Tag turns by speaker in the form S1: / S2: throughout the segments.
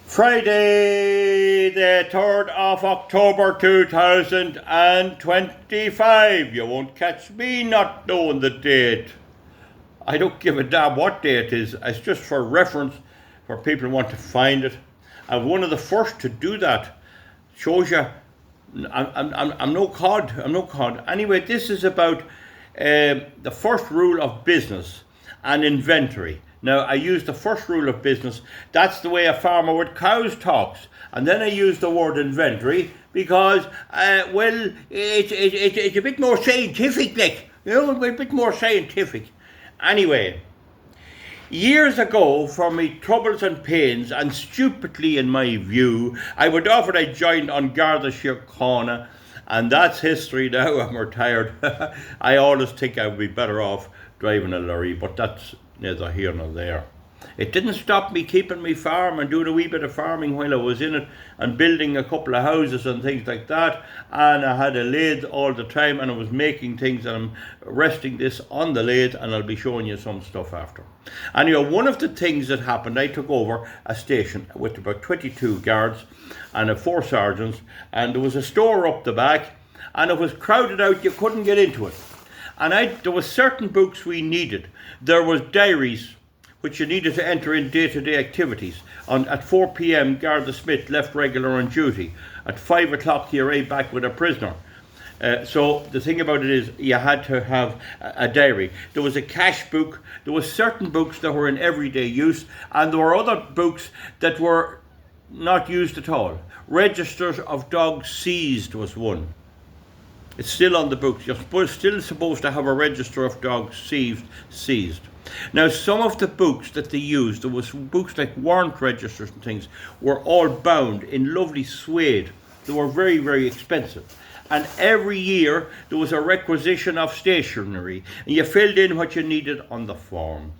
S1: Friday, the 3rd of October 2025. You won't catch me not knowing the date. I don't give a damn what day it is. It's just for reference for people who want to find it. I'm one of the first to do that. Shows you I'm no cod. I'm no cod. Anyway, this is about the first rule of business and inventory. Now, I use the first rule of business. That's the way a farmer with cows talks. And then I use the word inventory because, it's a bit more scientific, like, a bit more scientific. Anyway, years ago, for me troubles and pains, and stupidly in my view, I would offer I joined on Garda Síochána, and that's history now. I'm retired. I always think I would be better off driving a lorry, but that's neither here nor there. It didn't stop me keeping me farm and doing a wee bit of farming while I was in it and building a couple of houses and things like that. And I had a lathe all the time and I was making things, and I'm resting this on the lathe and I'll be showing you some stuff after. Anyway, one of the things that happened, I took over a station with about 22 guards and 4 sergeants, and there was a store up the back and it was crowded out. You couldn't get into it. And there was certain books we needed. There was diaries, which you needed to enter in day-to-day activities. At 4 p.m, Garda Smith left regular on duty. At 5 o'clock, he arrived back with a prisoner. So the thing about it is, you had to have a diary. There was a cash book. There were certain books that were in everyday use, and there were other books that were not used at all. Registers of dogs seized was one. It's still on the books. You're still supposed to have a register of dogs seized. Now, some of the books that they used, there was books like warrant registers and things, were all bound in lovely suede. They were very, very expensive. And every year there was a requisition of stationery, and you filled in what you needed on the form.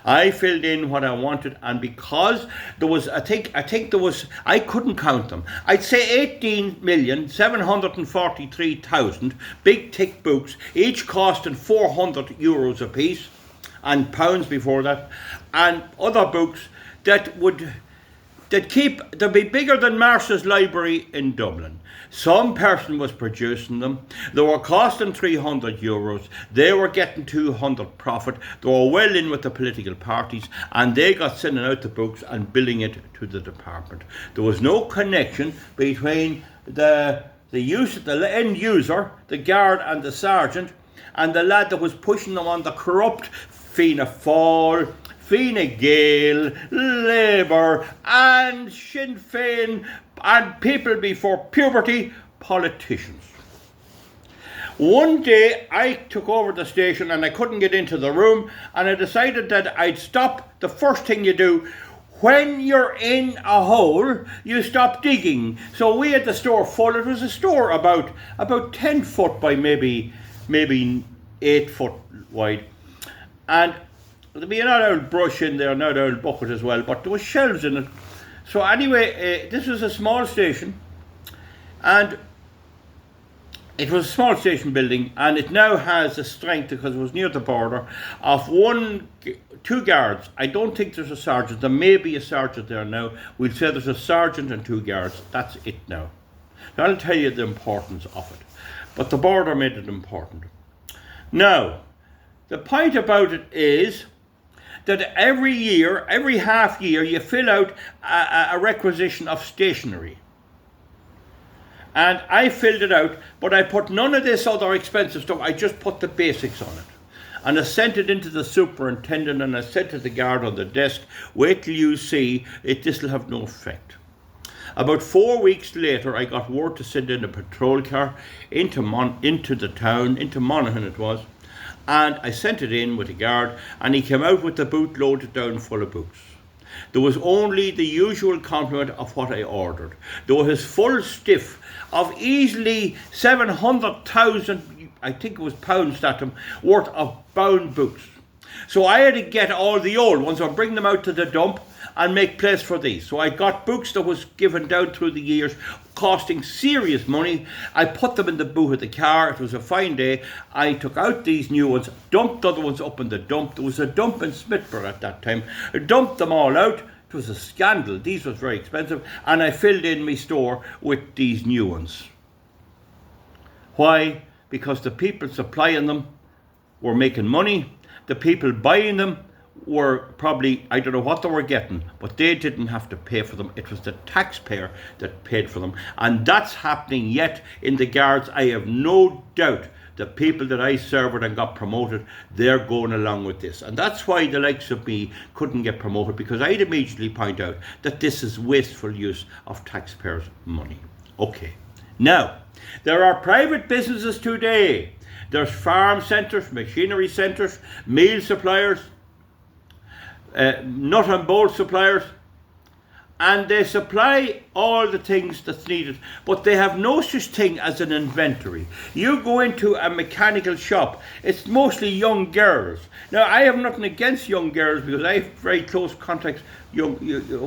S1: I filled in what I wanted, and because there was, I think there was, I couldn't count them. I'd say 18,743,000 big thick books, each costing €400 a piece, and pounds before that, and other books that'd be bigger than Marsh's Library in Dublin. Some person was producing them. They were costing €300. They were getting 200 profit. They were well in with the political parties, and they got sending out the books and billing it to the department. There was no connection between the end user, the guard and the sergeant, and the lad that was pushing them on, the corrupt Fianna Fáil, Fine Gael, Labour and Sinn Féin, and people before puberty, politicians. One day I took over the station and I couldn't get into the room, and I decided that I'd stop. The first thing you do when you're in a hole, you stop digging. So we had the store full. It was a store about 10 foot by maybe 8 foot wide, and there'd be an old brush in there, an old bucket as well, but there was shelves in it. So anyway, this was a small station, and it was a small station building, and it now has the strength, because it was near the border, of 2 guards. I don't think there's a sergeant. There may be a sergeant there now. We'll say there's a sergeant and 2 guards. That's it now. So I'll tell you the importance of it. But the border made it important. Now, the point about it is that every half year, you fill out a requisition of stationery. And I filled it out, but I put none of this other expensive stuff. I just put the basics on it. And I sent it into the superintendent, and I said to the guard on the desk, wait till you see it, this will have no effect. About 4 weeks later, I got word to send in a patrol car into the town, into Monaghan it was. And I sent it in with a guard, and he came out with the boot loaded down full of books. There was only the usual complement of what I ordered. There was his full stiff of easily 700,000, I think it was pounds that time, worth of bound books. So I had to get all the old ones and bring them out to the dump and make place for these. So I got books that was given down through the years, costing serious money. I put them in the boot of the car. It was a fine day. I took out these new ones, dumped the other ones up in the dump. There was a dump in Smithburg at that time. I dumped them all out, It was a scandal. These was very expensive, and I filled in my store with these new ones. Why? Because the people supplying them were making money. The people buying them were probably, I don't know what they were getting, but they didn't have to pay for them. It was the taxpayer that paid for them. And that's happening yet in the Guards. I have no doubt the people that I served and got promoted, they're going along with this. And that's why the likes of me couldn't get promoted, because I'd immediately point out that this is wasteful use of taxpayers' money. Okay. Now, there are private businesses today. There's farm centres, machinery centres, meal suppliers, nut and bolt suppliers, and they supply all the things that's needed, but they have no such thing as an inventory. You go into a mechanical shop, it's mostly young girls. Now, I have nothing against young girls, because I have very close contacts. Young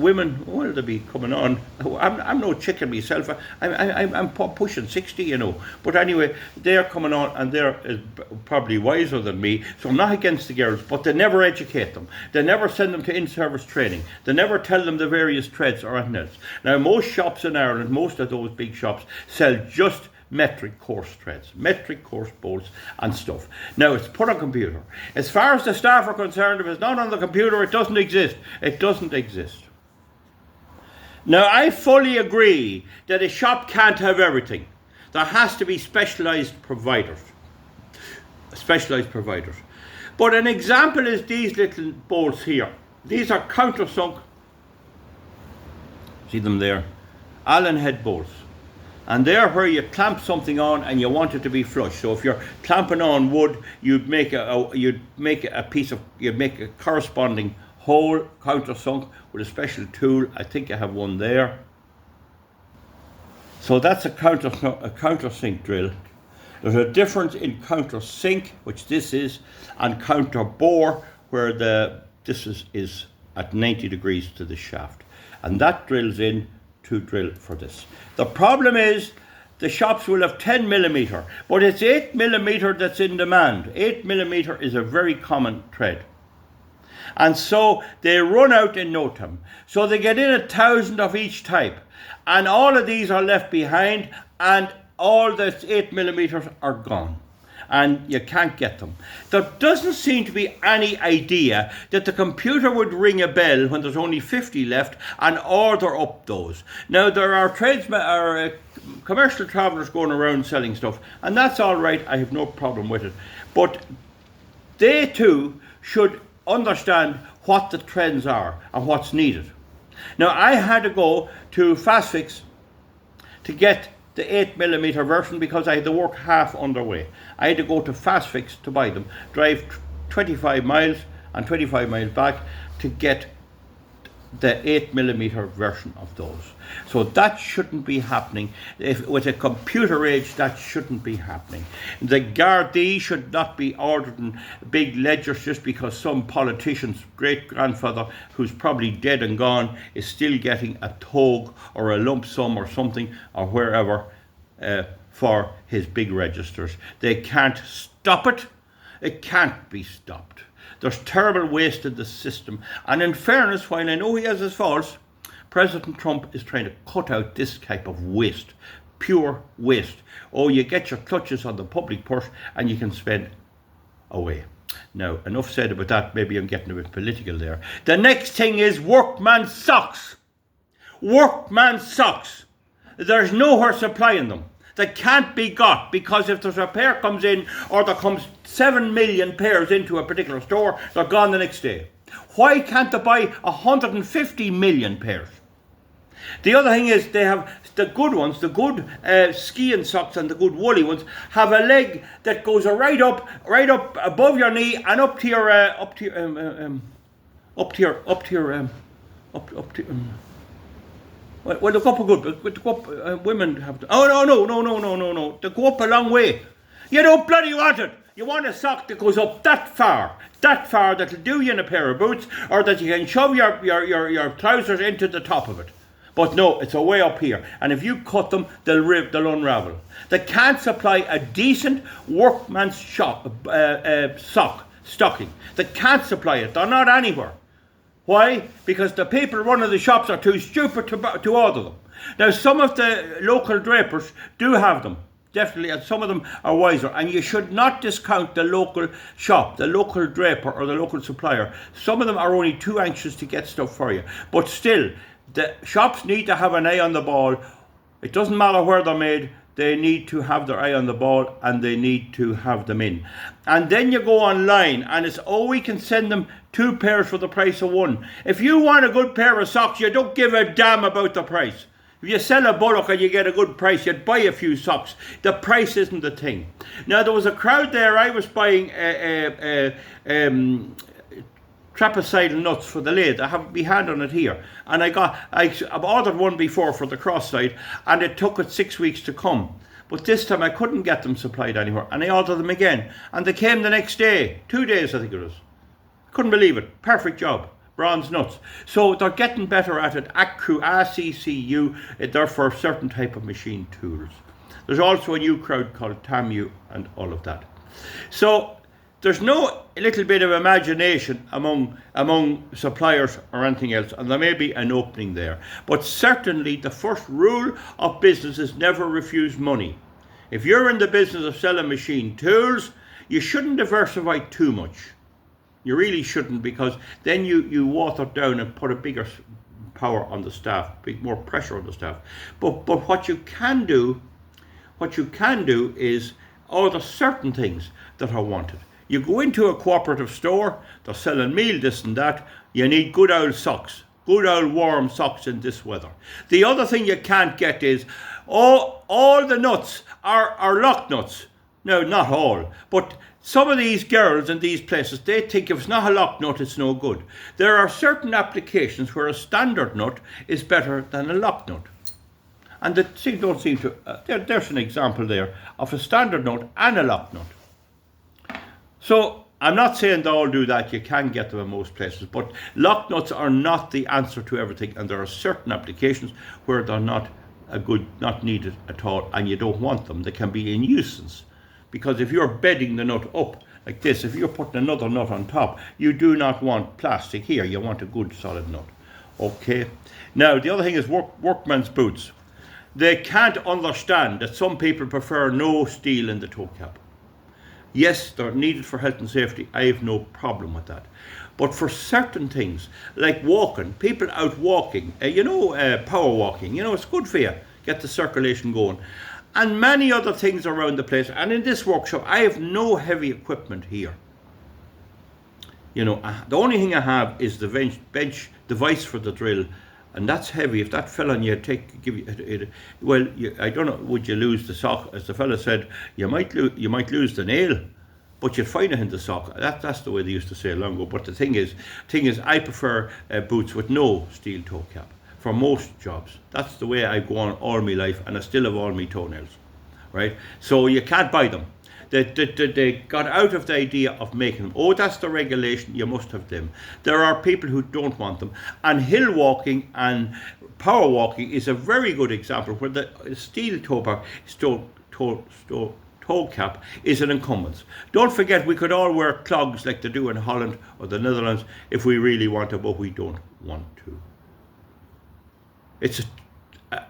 S1: women, well, they'll be coming on. I'm no chicken myself. I'm pushing 60, you know. But anyway, they're coming on, and they're probably wiser than me. So I'm not against the girls, but they never educate them. They never send them to in-service training. They never tell them the various trades or anything else. Now, most shops in Ireland, most of those big shops, sell just metric course threads, metric course bolts and stuff. Now, it's put on computer. As far as the staff are concerned, if it's not on the computer, it doesn't exist. It doesn't exist. Now, I fully agree that a shop can't have everything. There has to be specialised providers. Specialised providers. But an example is these little bolts here. These are countersunk. See them there? Allen head bolts. And they're where you clamp something on and you want it to be flush. So if you're clamping on wood, you'd make a corresponding hole, countersunk, with a special tool. I think I have one there. So that's a countersink drill. There's a difference in countersink, which this is, and counterbore, where this is at 90 degrees to the shaft. And that drills in to drill for this. The problem is the shops will have 10mm, but it's 8mm that's in demand. 8mm is a very common thread. And so they run out in no time. So they get in 1,000 of each type. And all of these are left behind, and all the 8mm are gone. And you can't get them. There doesn't seem to be any idea that the computer would ring a bell when there's only 50 left and order up those. Now, there are tradesmen or commercial travellers going around selling stuff, and that's all right. I have no problem with it. But they too should understand what the trends are and what's needed. Now, I had to go to Fastfix to get the 8mm version because I had the work half underway. I had to go to Fastfix to buy them, drive 25 miles and 25 miles back to get the 8mm version of those. So that shouldn't be happening. With a computer age, that shouldn't be happening. The Gardaí should not be ordered in big ledgers just because some politician's great-grandfather, who's probably dead and gone, is still getting a togue or a lump sum or something or wherever for his big registers. They can't stop it. It can't be stopped. There's terrible waste in the system. And in fairness, while I know he has his faults, President Trump is trying to cut out this type of waste. Pure waste. Oh, you get your clutches on the public purse and you can spend away. Now, enough said about that. Maybe I'm getting a bit political there. The next thing is workman's socks. Workman's socks. There's nowhere supplying them. They can't be got, because if there's a pair comes in, or there comes 7 million pairs into a particular store, they're gone the next day. Why can't they buy 150 million pairs? The other thing is they have the good ones, the good skiing socks and the good woolly ones have a leg that goes right up above your knee and up to your Well, they go up a good, but go up, women have to. Oh, no. They go up a long way. You don't bloody want it. You want a sock that goes up that far that'll do you in a pair of boots, or that you can shove your trousers into the top of it. But no, it's a way up here. And if you cut them, they'll unravel. They can't supply a decent workman's stocking. They can't supply it. They're not anywhere. Why? Because the people running the shops are too stupid to order them. Now, some of the local drapers do have them, definitely, and some of them are wiser. And you should not discount the local shop, the local draper or the local supplier. Some of them are only too anxious to get stuff for you. But still, the shops need to have an eye on the ball. It doesn't matter where they're made. They need to have their eye on the ball and they need to have them in. And then you go online and it's, oh, we can send them 2 pairs for the price of 1. If you want a good pair of socks, you don't give a damn about the price. If you sell a bullock and you get a good price, you'd buy a few socks. The price isn't the thing. Now, there was a crowd there. I was buying trapezoidal nuts for the lathe. I have my hand on it here, and I've ordered one before for the cross side, and it took it 6 weeks to come. But this time I couldn't get them supplied anywhere, and I ordered them again, and they came the next day, 2 days I think it was. Couldn't believe it. Perfect job. Bronze nuts. So they're getting better at it. ACCU, they're for certain type of machine tools. There's also a new crowd called TAMU and all of that. So there's no little bit of imagination among suppliers or anything else, and there may be an opening there. But certainly the first rule of business is never refuse money. If you're in the business of selling machine tools, you shouldn't diversify too much. You really shouldn't, because then you water down and put a bigger power on the staff, more pressure on the staff. But what you can do is order certain things that are wanted. You go into a cooperative store, they're selling meal, this and that. You need good old socks, good old warm socks in this weather. The other thing you can't get is, all the nuts are lock nuts. No, not all, but some of these girls in these places, they think if it's not a lock nut, it's no good. There are certain applications where a standard nut is better than a lock nut. And they don't seem to, there's an example there of a standard nut and a lock nut. So I'm not saying they all do that. You can get them in most places, but lock nuts are not the answer to everything, and there are certain applications where they're not needed at all, and you don't want them. They can be a nuisance, because if you're bedding the nut up like this, if you're putting another nut on top, you do not want plastic here. You want a good solid nut. Okay. Now the other thing is workman's boots. They can't understand that some people prefer no steel in the toe cap. Yes, they're needed for health and safety. I have no problem with that. But for certain things, like walking, people out walking, power walking, it's good for you. Get the circulation going. And many other things around the place. And in this workshop, I have no heavy equipment here. The only thing I have is the bench device for the drill. And that's heavy. If that fell on you, I don't know, would you lose the sock? As the fella said, you might lose the nail, but you'd find it in the sock. That's the way they used to say long ago. But the thing is, I prefer boots with no steel toe cap for most jobs. That's the way I go on all my life, and I still have all my toenails, right? So you can't buy them. They got out of the idea of making them. Oh, that's the regulation, you must have them. There are people who don't want them. And hill walking and power walking is a very good example where the steel toe cap is an incumbence. Don't forget, we could all wear clogs like they do in Holland or the Netherlands if we really want to, but we don't want to. It's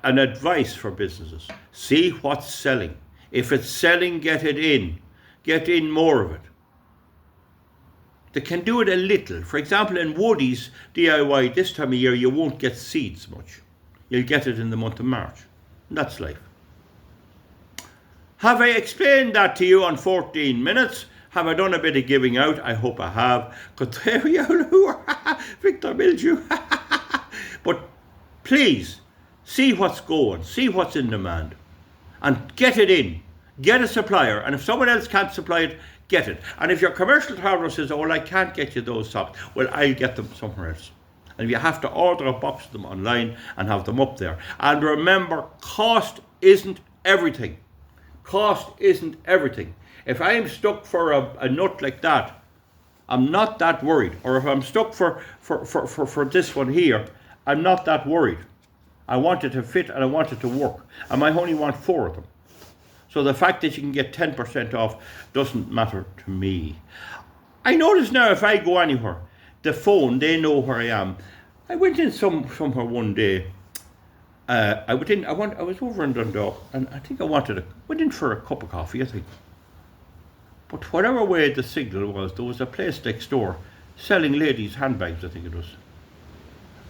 S1: an advice for businesses. See what's selling. If it's selling, get it in. Get in more of it. They can do it a little. For example, in Woody's DIY this time of year, you won't get seeds much. You'll get it in the month of March. And that's life. Have I explained that to you on 14 minutes? Have I done a bit of giving out? I hope I have. Because there we are. Victor Mildew. But please, see what's going. See what's in demand. And get it in. Get a supplier. And if someone else can't supply it, get it. And if your commercial traveller says, oh, well, I can't get you those socks, well, I'll get them somewhere else. And if you have to order a box of them online and have them up there. And remember, cost isn't everything. Cost isn't everything. If I'm stuck for a nut like that, I'm not that worried. Or if I'm stuck for this one here, I'm not that worried. I want it to fit and I want it to work. And I only want 4 of them. So the fact that you can get 10% off doesn't matter to me. I notice now if I go anywhere, the phone, they know where I am. I went in somewhere one day. I was over in Dundalk, and I think went in for a cup of coffee, I think. But whatever way the signal was, there was a place next door selling ladies' handbags, I think it was.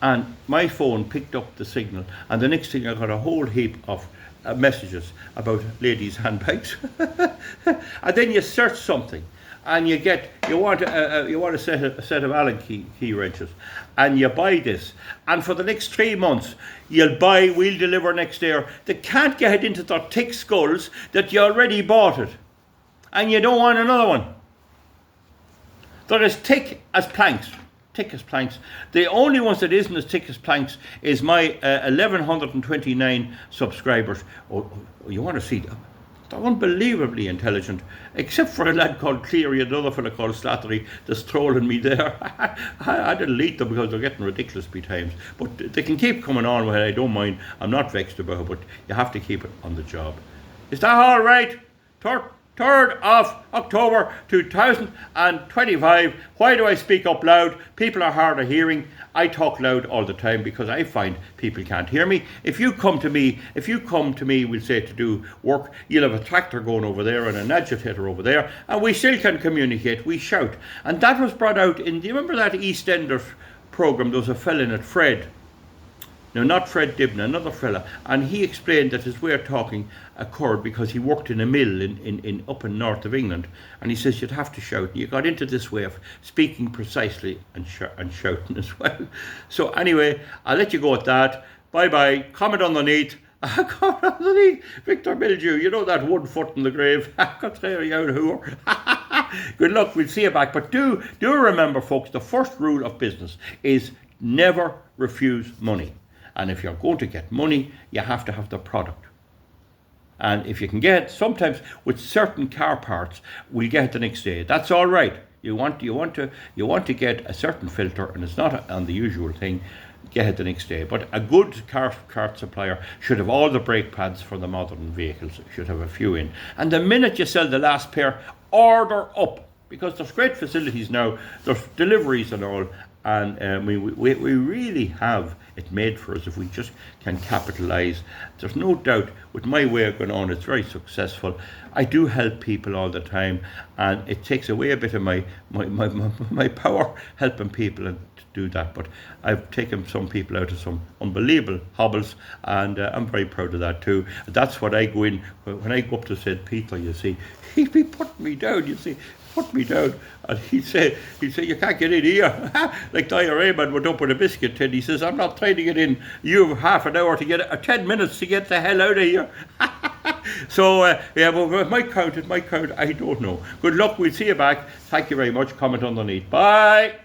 S1: And my phone picked up the signal, and the next thing I got a whole heap of messages about ladies' handbags. And then you search something, and you want a set of Allen key wrenches, and you buy this, and for the next 3 months we'll deliver next day. They can't get it into their thick skulls that you already bought it, and you don't want another one. They're as thick as planks. The only ones that isn't as thick as planks is my 1129 subscribers. Oh, you want to see them? They're unbelievably intelligent, except for a lad called Cleary and another fella called Slattery that's trolling me there. I delete them because they're getting ridiculous times. But they can keep coming on with it, I don't mind. I'm not vexed about it, but you have to keep it on the job. Is that all right? 3rd of October 2025. Why do I speak up loud? People are hard of hearing. I talk loud all the time because I find people can't hear me. If you come to me, we'll say to do work, you'll have a tractor going over there and an agitator over there, and we still can communicate, we shout. And that was brought out do you remember that EastEnders programme? There was a fella in it, Fred. No, not Fred Dibna, another fella, and he explained that his way of talking occurred because he worked in a mill in up in north of England, and he says you'd have to shout. And you got into this way of speaking precisely and shouting as well. So anyway, I'll let you go at that. Bye bye. Comment underneath. Victor Mildew, you know that 1 foot in the grave. Good luck. We'll see you back. But do remember, folks, the first rule of business is never refuse money. And if you're going to get money, you have to have the product. And if you can get, sometimes with certain car parts, we'll get it the next day. That's all right. You want to get a certain filter, and it's not on the usual thing. Get it the next day. But a good car supplier should have all the brake pads for the modern vehicles. Should have a few in. And the minute you sell the last pair, order up, because there's great facilities now. There's deliveries and all. And we really have it made for us if we just can capitalise. There's no doubt with my way of going on, it's very successful. I do help people all the time, and it takes away a bit of my power helping people and to do that. But I've taken some people out of some unbelievable hobbles, and I'm very proud of that too. That's what I go in when I go up to St. Peter. You see, he'd be putting me down. You see. Put me down, and he'd say, you can't get in here. Like Dyer Raymond went up with a biscuit tin. He says, I'm not trying to get in. You have half an hour to get 10 minutes to get the hell out of here. So, yeah, but it might count, I don't know. Good luck, we'll see you back. Thank you very much. Comment underneath. Bye.